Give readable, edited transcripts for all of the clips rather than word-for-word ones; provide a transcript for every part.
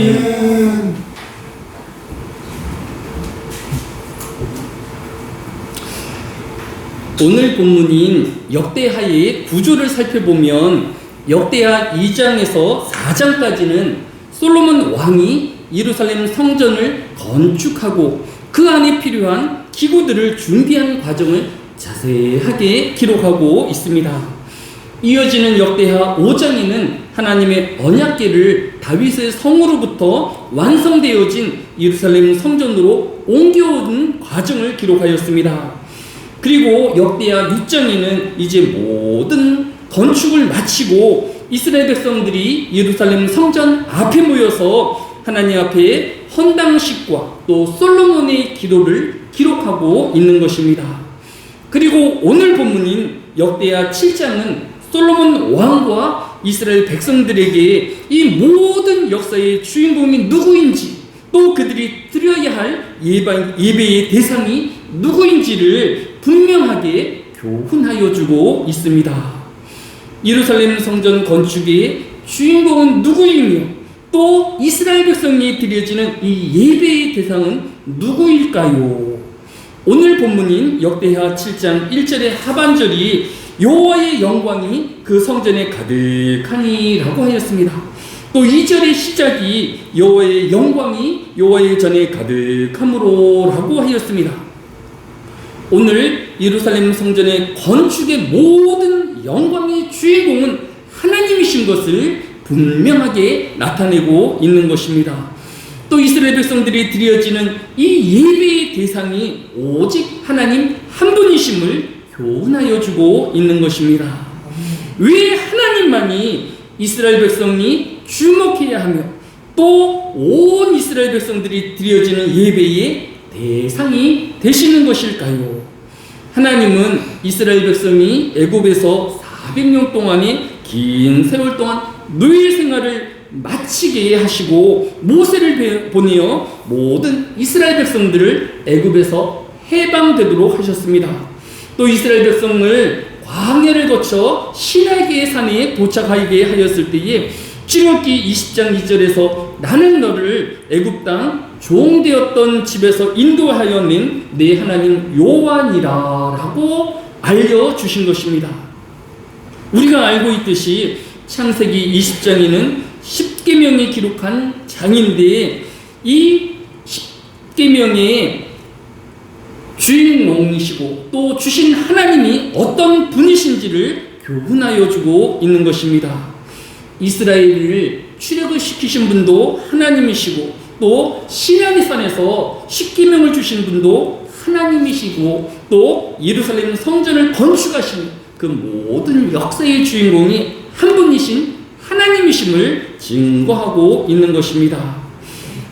아멘. 오늘 본문인 역대하의 구조를 살펴보면 역대하 2장에서 4장까지는 솔로몬 왕이 예루살렘 성전을 건축하고 그 안에 필요한 기구들을 준비한 과정을 자세하게 기록하고 있습니다. 이어지는 역대하 5장에는 하나님의 언약궤를 다윗의 성으로부터 완성되어진 예루살렘 성전으로 옮겨오는 과정을 기록하였습니다. 그리고 역대하 6장에는 이제 모든 건축을 마치고 이스라엘 백성들이 예루살렘 성전 앞에 모여서 하나님 앞에 헌당식과 또 솔로몬의 기도를 기록하고 있는 것입니다. 그리고 오늘 본문인 역대하 7장은 솔로몬 왕과 이스라엘 백성들에게 이 모든 역사의 주인공이 누구인지 또 그들이 드려야 할 예배의 대상이 누구인지를 분명하게 교훈하여 주고 있습니다. 예루살렘 성전 건축의 주인공은 누구이며 또 이스라엘 백성이 드려지는 이 예배의 대상은 누구일까요? 오늘 본문인 역대하 7장 1절의 하반절이 여호와의 영광이 그 성전에 가득하니 라고 하였습니다. 또 2절의 시작이 여호와의 영광이 여호와의 전에 가득함으로 라고 하였습니다. 오늘 예루살렘 성전의 건축의 모든 영광의 주인공은 하나님이신 것을 분명하게 나타내고 있는 것입니다. 또 이스라엘 백성들이 드려지는 이 예배의 대상이 오직 하나님 한 분이심을 교훈하여 주고 있는 것입니다. 왜 하나님만이 이스라엘 백성이 주목해야 하며 또 온 이스라엘 백성들이 드려지는 예배의 대상이 되시는 것일까요? 하나님은 이스라엘 백성이 애굽에서 400년 동안의 긴 세월 동안 노예 생활을 마치게 하시고 모세를 보내어 모든 이스라엘 백성들을 애굽에서 해방되도록 하셨습니다. 또 이스라엘 백성을 광야를 거쳐 시내의 산에 도착하게 하였을 때에 출애굽기 20장 2절에서 나는 너를 애굽 땅 종되었던 집에서 인도하여 낸 내 하나님 여호와니라 라고 알려주신 것입니다. 우리가 알고 있듯이 창세기 20장에는 10계명이 기록한 장인데 이 10계명의 주인공이시고 또 주신 하나님이 어떤 분이신지를 교훈하여 주고 있는 것입니다. 이스라엘을 출애굽 시키신 분도 하나님이시고 또 시내의 산에서 10계명을 주신 분도 하나님이시고 또 예루살렘 성전을 건축하신 그 모든 역사의 주인공이 한 분이신 하나님이심을 증거하고 있는 것입니다.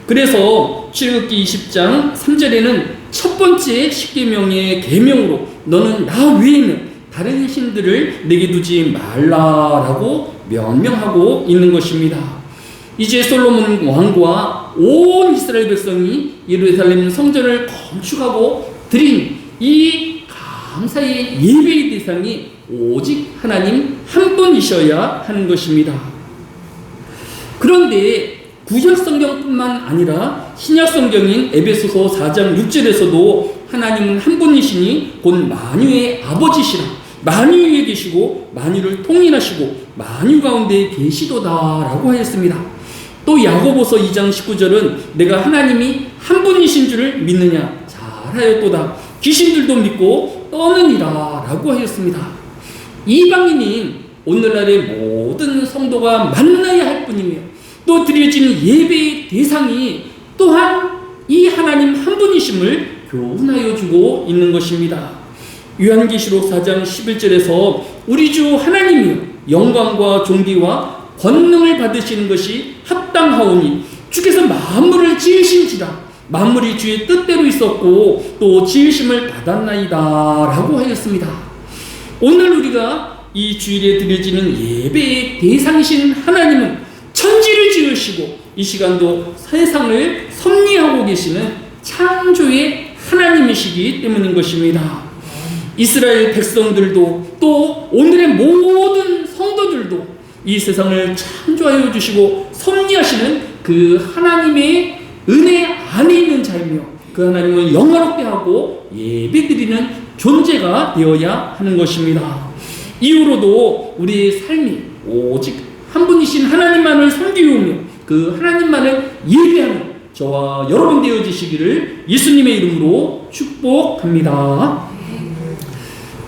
그래서 출애굽기 20장 3절에는 첫 번째 10계명의 계명으로 너는 나 외에는 다른 신들을 내게 두지 말라라고 명령하고 있는 것입니다. 이제 솔로몬 왕과 온 이스라엘 백성이 예루살렘 성전을 건축하고 드린 이 감사의 예배의 대상이 오직 하나님 한 분이셔야 하는 것입니다. 그런데 구약 성경뿐만 아니라 신약 성경인 에베소서 4장 6절에서도 하나님은 한 분이시니 곧 만유의 아버지시라 만유 위에 계시고 만유를 통일하시고 만유 가운데 계시도다라고 하였습니다. 또 야고보서 2장 19절은 내가 하나님이 한 분이신 줄을 믿느냐 잘하였도다 귀신들도 믿고 떠느니라 라고 하였습니다. 이방인인 오늘날의 모든 성도가 만나야 할 뿐이며 또 드려지는 예배의 대상이 또한 이 하나님 한 분이심을 교훈하여 주고 있는 것입니다. 요한계시록 4장 11절에서 우리 주 하나님이여 영광과 존귀와 권능을 받으시는 것이 합당하오니 주께서 만물을 지으신지라 만물이 주의 뜻대로 있었고 또 지으심을 받았나이다 라고 하였습니다. 오늘 우리가 이 주일에 드려지는 예배의 대상이신 하나님은 천지를 지으시고 이 시간도 세상을 섭리하고 계시는 창조의 하나님이시기 때문인 것입니다. 이스라엘 백성들도 또 오늘의 모든 성도들도 이 세상을 창조하여 주시고 섭리하시는 그 하나님의 은혜 안에 있는 자이며 그 하나님을 영화롭게 하고 예배드리는 존재가 되어야 하는 것입니다. 이후로도 우리의 삶이 오직 한 분이신 하나님만을 섬기며 그 하나님만을 예배하는 저와 여러분 되어지시기를 예수님의 이름으로 축복합니다.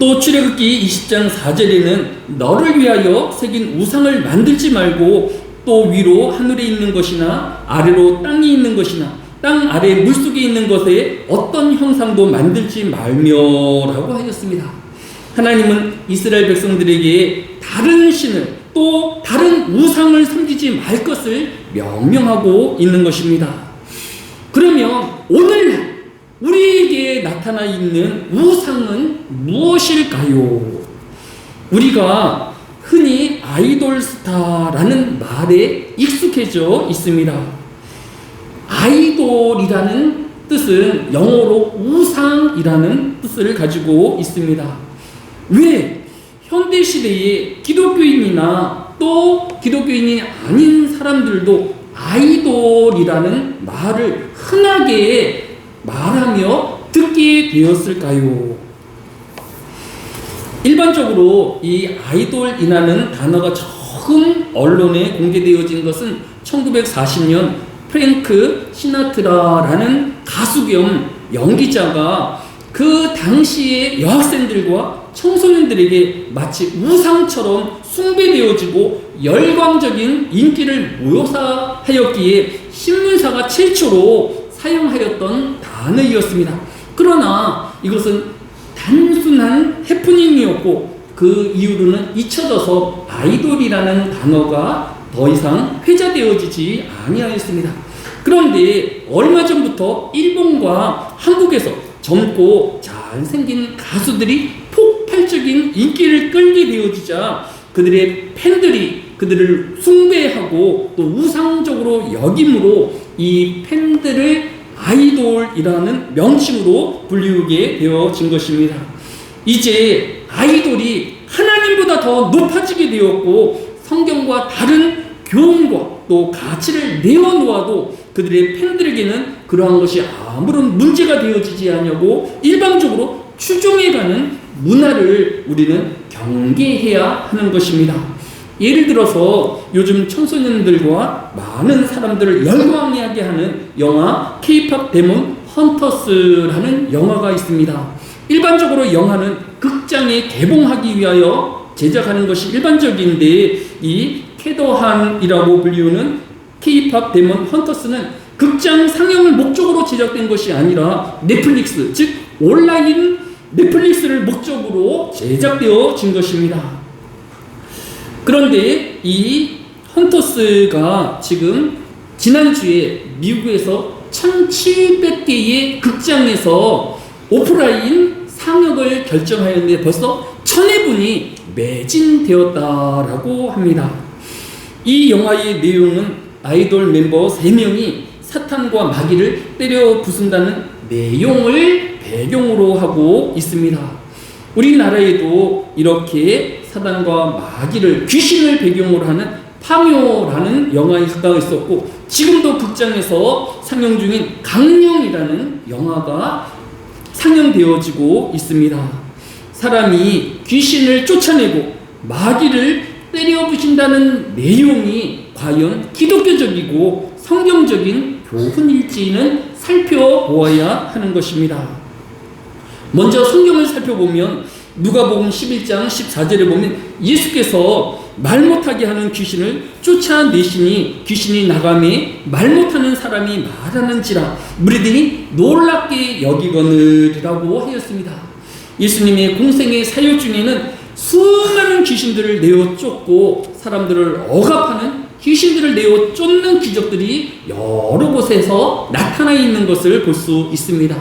또 출애굽기 20장 4절에는 너를 위하여 새긴 우상을 만들지 말고 또 위로 하늘에 있는 것이나 아래로 땅에 있는 것이나 땅 아래 물속에 있는 것에 어떤 형상도 만들지 말며라고 하였습니다. 하나님은 이스라엘 백성들에게 다른 신을 또 다른 우상을 섬기지 말 것을 명령하고 있는 것입니다. 그러면 오늘날 우리에게 나타나 있는 우상은 무엇일까요? 우리가 흔히 아이돌 스타라는 말에 익숙해져 있습니다. 아이돌이라는 뜻은 영어로 우상이라는 뜻을 가지고 있습니다. 왜 현대시대에 기독교인이나 또 기독교인이 아닌 사람들도 아이돌이라는 말을 흔하게 말하며 듣게 되었을까요? 일반적으로 이 아이돌이라는 단어가 처음 언론에 공개되어진 것은 1940년 프랭크 시나트라라는 가수 겸 연기자가 그 당시의 여학생들과 청소년들에게 마치 우상처럼 숭배되어지고 열광적인 인기를 모욕하였기에 신문사가 최초로 사용하였던 단어이었습니다. 그러나 이것은 단순한 해프닝이었고 그 이후로는 잊혀져서 아이돌이라는 단어가 더 이상 회자되어지지 아니하였습니다. 그런데 얼마 전부터 일본과 한국에서 젊고 잘생긴 가수들이 폭발적인 인기를 끌게 되어지자 그들의 팬들이 그들을 숭배하고 또 우상적으로 여김으로 이 팬들을 아이돌이라는 명칭으로 불리우게 되어진 것입니다. 이제 아이돌이 하나님보다 더 높아지게 되었고 성경과 다른 교훈과 또 가치를 내어놓아도 그들의 팬들에게는 그러한 것이 아무런 문제가 되어지지 않냐고 일방적으로 추종해가는 문화를 우리는 경계해야 하는 것입니다. 예를 들어서 요즘 청소년들과 많은 사람들을 열광하게 하는 영화 K-POP 데몬 헌터스라는 영화가 있습니다. 일반적으로 영화는 극장에 개봉하기 위하여 제작하는 것이 일반적인데 이 캐더한이라고 불리우는 K-POP 데몬 헌터스는 극장 상영을 목적으로 제작된 것이 아니라 넷플릭스, 즉 온라인 넷플릭스를 목적으로 제작되어진 것입니다. 그런데 이 헌터스가 지금 지난주에 미국에서 1700개의 극장에서 오프라인 상영을 결정하였는데 벌써 1000회 분이 매진되었다라고 합니다. 이 영화의 내용은 아이돌 멤버 3명이 사탄과 마귀를 때려 부순다는 내용을 배경으로 하고 있습니다. 우리나라에도 이렇게 사탄과 마귀를 귀신을 배경으로 하는 파묘라는 영화가 있었고 지금도 극장에서 상영 중인 강령이라는 영화가 상영되어지고 있습니다. 사람이 귀신을 쫓아내고 마귀를 때려 부신다는 내용이 과연 기독교적이고 성경적인 교훈일지는 살펴보아야 하는 것입니다. 먼저 성경을 살펴보면 누가복음 11장 14절에 보면 예수께서 말 못하게 하는 귀신을 쫓아내시니 귀신이 나가매 말 못하는 사람이 말하는지라 무리들이 놀랍게 여기거늘이라고 하였습니다. 예수님의 공생의 사역 중에는 수많은 귀신들을 내어 쫓고 사람들을 억압하는 귀신들을 내어 쫓는 기적들이 여러 곳에서 나타나 있는 것을 볼 수 있습니다.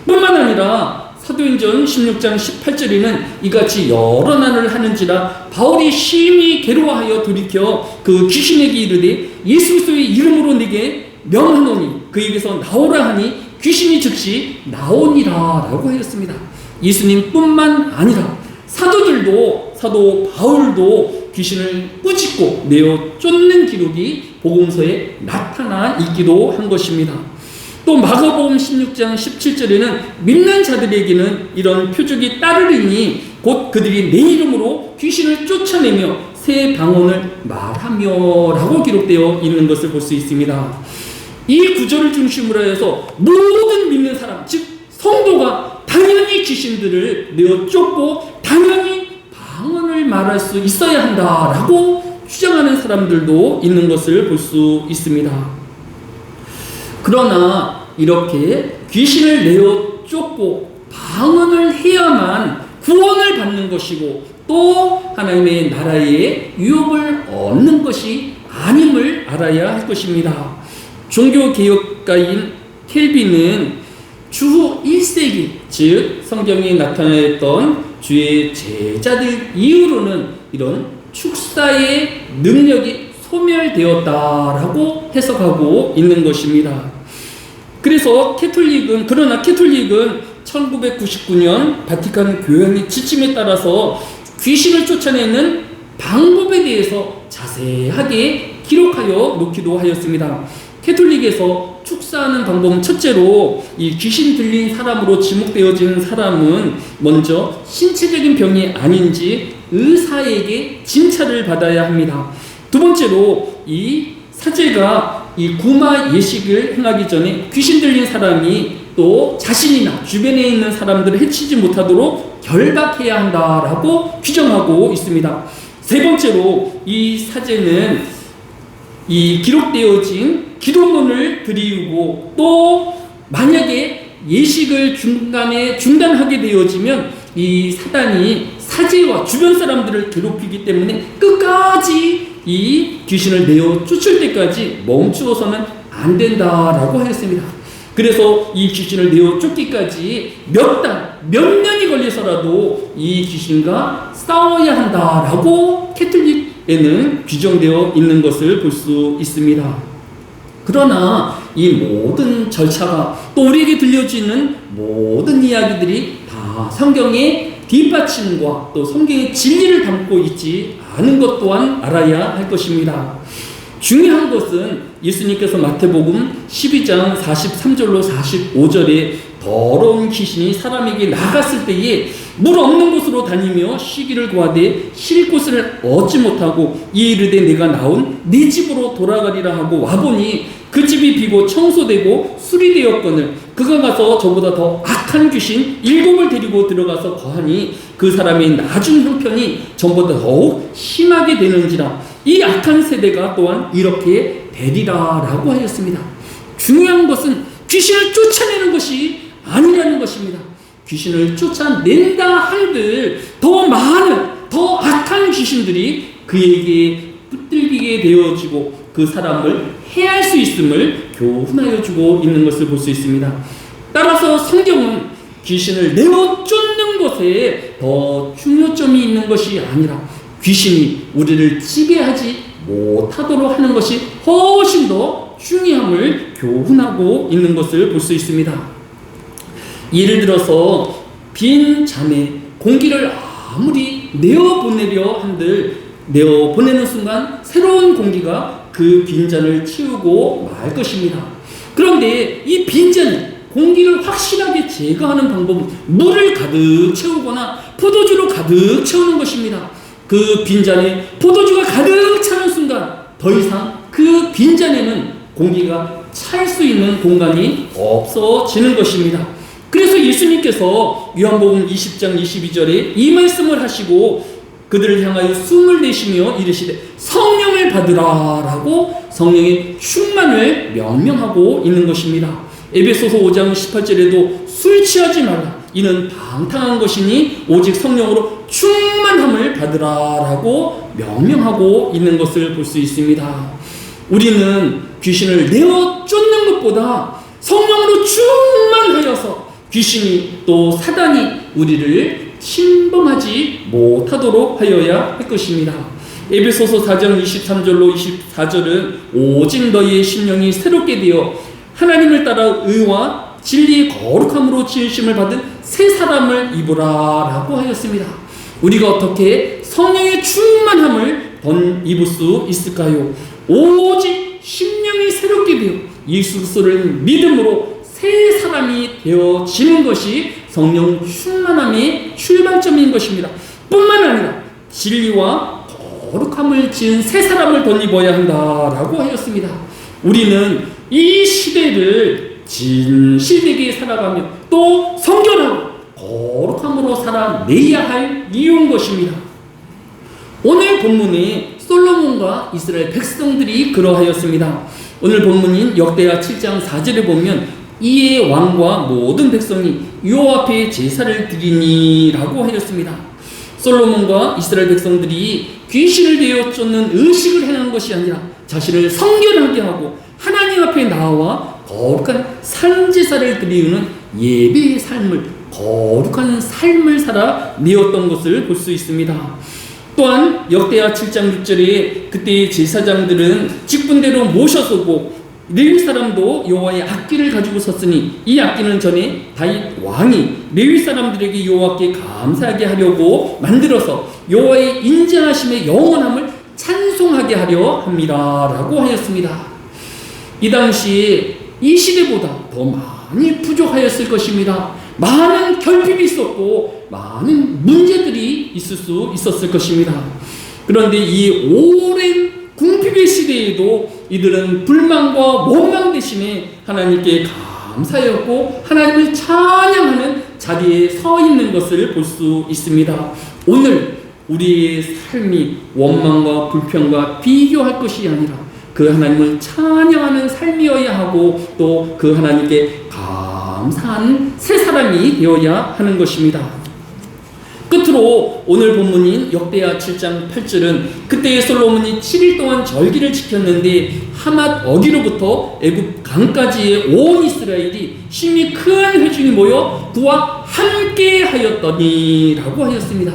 뿐만 아니라 사도행전 16장 18절에는 이같이 여러 난을 하는지라 바울이 심히 괴로워하여 돌이켜 그 귀신에게 이르되 예수 그리스도의 이름으로 네게 명하노니 그에게서 나오라 하니 귀신이 즉시 나오니라 라고 하였습니다. 예수님뿐만 아니라 사도들도 사도 바울도 귀신을 꾸짖고 내어 쫓는 기록이 복음서에 나타나 있기도 한 것입니다. 또 마가복음 16장 17절에는 믿는 자들에게는 이런 표적이 따르리니 곧 그들이 내 이름으로 귀신을 쫓아내며 새 방언을 말하며 라고 기록되어 있는 것을 볼 수 있습니다. 이 구절을 중심으로 해서 모든 믿는 사람, 즉 성도가 당연히 귀신들을 내어 쫓고 당연히 방언을 말할 수 있어야 한다라고 주장하는 사람들도 있는 것을 볼 수 있습니다. 그러나 이렇게 귀신을 내어 쫓고 방언을 해야만 구원을 받는 것이고 또 하나님의 나라의 유업을 얻는 것이 아님을 알아야 할 것입니다. 종교개혁가인 켈빈은 주후 1세기, 즉 성경에 나타났던 주의 제자들 이후로는 이런 축사의 능력이 소멸되었다라고 해석하고 있는 것입니다. 그래서 그러나 캐톨릭은 1999년 바티칸 교황의 지침에 따라서 귀신을 쫓아내는 방법에 대해서 자세하게 기록하여 놓기도 하였습니다. 캐톨릭에서 축사하는 방법은 첫째로 이 귀신 들린 사람으로 지목되어진 사람은 먼저 신체적인 병이 아닌지 의사에게 진찰을 받아야 합니다. 두 번째로 이 사제가 이 구마 예식을 행하기 전에 귀신 들린 사람이 또 자신이나 주변에 있는 사람들을 해치지 못하도록 결박해야 한다라고 규정하고 있습니다. 세 번째로 이 사제는 이 기록되어진 기도문을 드리우고 또 만약에 예식을 중간에 중단하게 되어지면 이 사단이 사제와 주변 사람들을 괴롭히기 때문에 끝까지 이 귀신을 내어 쫓을 때까지 멈추어서는 안 된다라고 하였습니다. 그래서 이 귀신을 내어 쫓기까지 몇 년이 걸려서라도 이 귀신과 싸워야 한다라고 캐톨릭에는 규정되어 있는 것을 볼 수 있습니다. 그러나 이 모든 절차가 또 우리에게 들려지는 모든 이야기들이 다 성경의 뒷받침과 또 성경의 진리를 담고 있지 않은 것 또한 알아야 할 것입니다. 중요한 것은 예수님께서 마태복음 12장 43절로 45절에 더러운 귀신이 사람에게 나갔을 때에 물 없는 곳으로 다니며 쉬기를 구하되 쉴 곳을 얻지 못하고 이르되 내가 나온 네 집으로 돌아가리라 하고 와보니 그 집이 비고 청소되고 수리되었거늘 그가 가서 저보다 더 악한 귀신 7을 데리고 들어가서 거하니 그 사람의 나중 형편이 전보다 더욱 심하게 되는지라. 이 악한 세대가 또한 이렇게 되리라라고 하였습니다. 중요한 것은 귀신을 쫓아내는 것이 아니라는 것입니다. 귀신을 쫓아낸다 한들 더 많은 더 악한 귀신들이 그에게 붙들리게 되어지고 그 사람을 해할 수 있음을 교훈하여 주고 있는 것을 볼 수 있습니다. 따라서 성경은 귀신을 내어 쫓는 것에 더 중요점이 있는 것이 아니라 귀신이 우리를 지배하지 못하도록 하는 것이 훨씬 더 중요함을 교훈하고 있는 것을 볼 수 있습니다. 예를 들어서 빈 잔에 공기를 아무리 내어보내려 한들 내어보내는 순간 새로운 공기가 그 빈잔을 채우고 말 것입니다. 그런데 이 빈잔에 공기를 확실하게 제거하는 방법은 물을 가득 채우거나 포도주로 가득 채우는 것입니다. 그 빈잔에 포도주가 가득 차는 순간 더 이상 그 빈잔에는 공기가 찰 수 있는 공간이 없어지는 것입니다. 그래서 예수님께서 요한복음 20장 22절에 이 말씀을 하시고 그들을 향하여 숨을 내쉬며 이르시되 성령을 받으라라고 성령의 충만을 명령하고 있는 것입니다. 에베소서 5장 18절에도 술 취하지 말라 이는 방탕한 것이니 오직 성령으로 충만함을 받으라라고 명령하고 있는 것을 볼 수 있습니다. 우리는 귀신을 내어 쫓는 것보다 성령으로 충만하여서 귀신이 또 사단이 우리를 침범하지 못하도록 하여야 할 것입니다. 에베소서 4장 23절로 24절은 오직 너희의 심령이 새롭게 되어 하나님을 따라 의와 진리의 거룩함으로 지으심을 받은 새 사람을 입으라라고 하였습니다. 우리가 어떻게 성령의 충만함을 입을 수 있을까요? 오직 심령이 새롭게 되어 예수 그리스도를 믿음으로 새 사람이 되어지는 것이 성령 충만함의 출발점인 것입니다. 뿐만 아니라 진리와 거룩함을 지은 새 사람을 덧입어야 한다라고 하였습니다. 우리는 이 시대를 진실되게 살아가며 또 성결하고 거룩함으로 살아내야 할 이유인 것입니다. 오늘 본문에 솔로몬과 이스라엘 백성들이 그러하였습니다. 오늘 본문인 역대하 7장 4절에 보면 이에 왕과 모든 백성이 여호와 앞에 제사를 드리니라고 하였습니다. 솔로몬과 이스라엘 백성들이 귀신을 되어 쫓는 의식을 행한 것이 아니라 자신을 성결하게 하고 하나님 앞에 나와 거룩한 산제사를 드리는 예배의 삶을, 거룩한 삶을 살아내었던 것을 볼 수 있습니다. 또한 역대하 7장 6절에 그때의 제사장들은 직분대로 모셔서고 레위 사람도 여호와의 악기를 가지고 섰으니 이 악기는 전에 다윗 왕이 레위 사람들에게 여호와께 감사하게 하려고 만들어서 여호와의 인자하심의 영원함을 찬송하게 하려 합니다라고 하였습니다. 이 당시에 이 시대보다 더 많이 부족하였을 것입니다. 많은 결핍이 있었고 많은 문제들이 있을 수 있었을 것입니다. 그런데 이 오랜 궁핍의 시대에도 이들은 불만과 원망 대신에 하나님께 감사였고 하나님을 찬양하는 자리에 서 있는 것을 볼 수 있습니다. 오늘 우리의 삶이 원망과 불평과 비교할 것이 아니라 그 하나님을 찬양하는 삶이어야 하고 또 그 하나님께 감사한 새 사람이 되어야 하는 것입니다. 끝으로 오늘 본문인 역대하 7장 8절은 그때의 솔로몬이 7일 동안 절기를 지켰는데 하맛 어디로부터 애굽 강까지의 온 이스라엘이 심히 큰 회중이 모여 그와 함께 하였더니라고 하였습니다.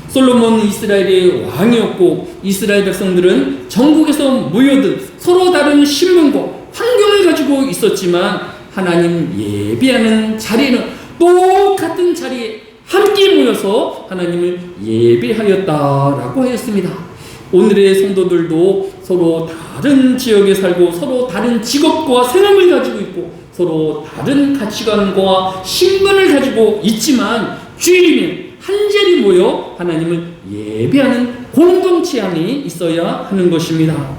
솔로몬은 이스라엘의 왕이었고 이스라엘 백성들은 전국에서 모여든 서로 다른 신분과 환경을 가지고 있었지만 하나님 예배하는 자리는 똑같은 자리에 함께 모여서 하나님을 예배하였다라고 하였습니다. 오늘의 성도들도 서로 다른 지역에 살고 서로 다른 직업과 생업을 가지고 있고 서로 다른 가치관과 신분을 가지고 있지만 주일이면 한자리 모여 하나님을 예배하는 공동체 안에 있어야 하는 것입니다.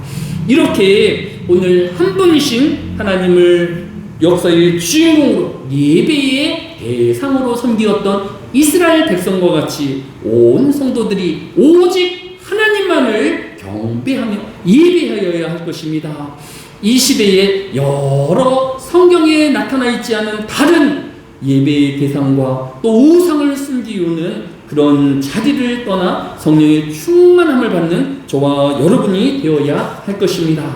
이렇게 오늘 한 분이신 하나님을 역사의 주인공으로 예배의 대상으로 섬기었던 이스라엘 백성과 같이 온 성도들이 오직 하나님만을 경배하며 예배하여야 할 것입니다. 이 시대에 여러 성경에 나타나 있지 않은 다른 예배의 대상과 또 우상을 숨기우는 그런 자리를 떠나 성령의 충만함을 받는 저와 여러분이 되어야 할 것입니다.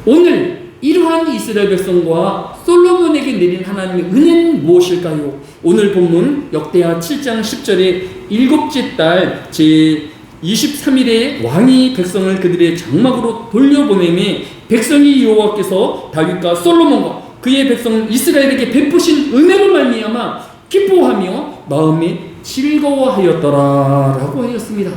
오늘 이러한 이스라엘 백성과 솔로몬에게 내린 하나님의 은혜는 무엇일까요? 오늘 본문 역대하 7장 10절에 일곱째 달 제 23일에 왕이 백성을 그들의 장막으로 돌려보내매 백성이 여호와께서 다윗과 솔로몬과 그의 백성 이스라엘에게 베푸신 은혜로 말미암아 기뻐하며 마음에 즐거워하였더라라고 하였습니다.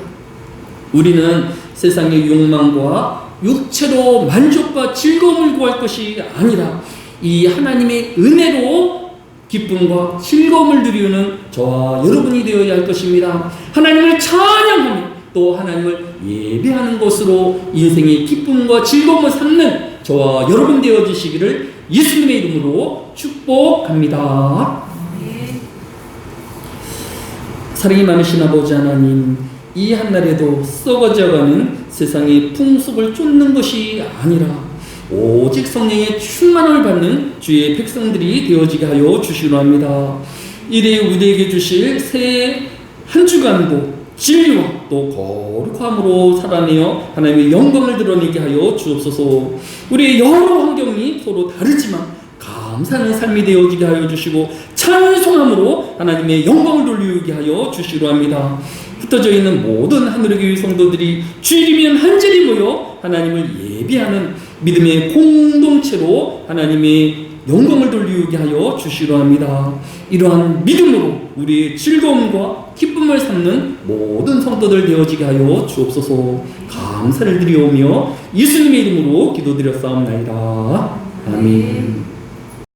우리는 세상의 욕망과 육체로 만족과 즐거움을 구할 것이 아니라 이 하나님의 은혜로 기쁨과 즐거움을 누리는 저와 여러분이 되어야 할 것입니다. 하나님을 찬양하며 또 하나님을 예배하는 것으로 인생의 기쁨과 즐거움을 삼는 저와 여러분 되어주시기를 예수님의 이름으로 축복합니다. 사랑이 많으신 아버지 하나님, 이 한날에도 썩어져가는 세상의 풍속을 쫓는 것이 아니라 오직 성령의 충만함을 받는 주의 백성들이 되어지게 하여 주시기로 합니다. 이래 우리에게 주실 새해 한 주간도 진리와 또 거룩함으로 살아내어 하나님의 영광을 드러내게 하여 주옵소서. 우리의 여러 환경이 서로 다르지만 감사하는 삶이 되어지게 하여 주시고 찬송함으로 하나님의 영광을 돌리게 하여 주시기로 합니다. 흩어져 있는 모든 하늘의 교회 성도들이 주일이면 한절이 모여 하나님을 예배하는 믿음의 공동체로 하나님의 영광을 돌리게 하여 주시려 합니다. 이러한 믿음으로 우리의 즐거움과 기쁨을 삼는 모든 성도들 되어지게 하여 주옵소서. 감사를 드리오며 예수님의 이름으로 기도드렸사옵나이다. 아멘.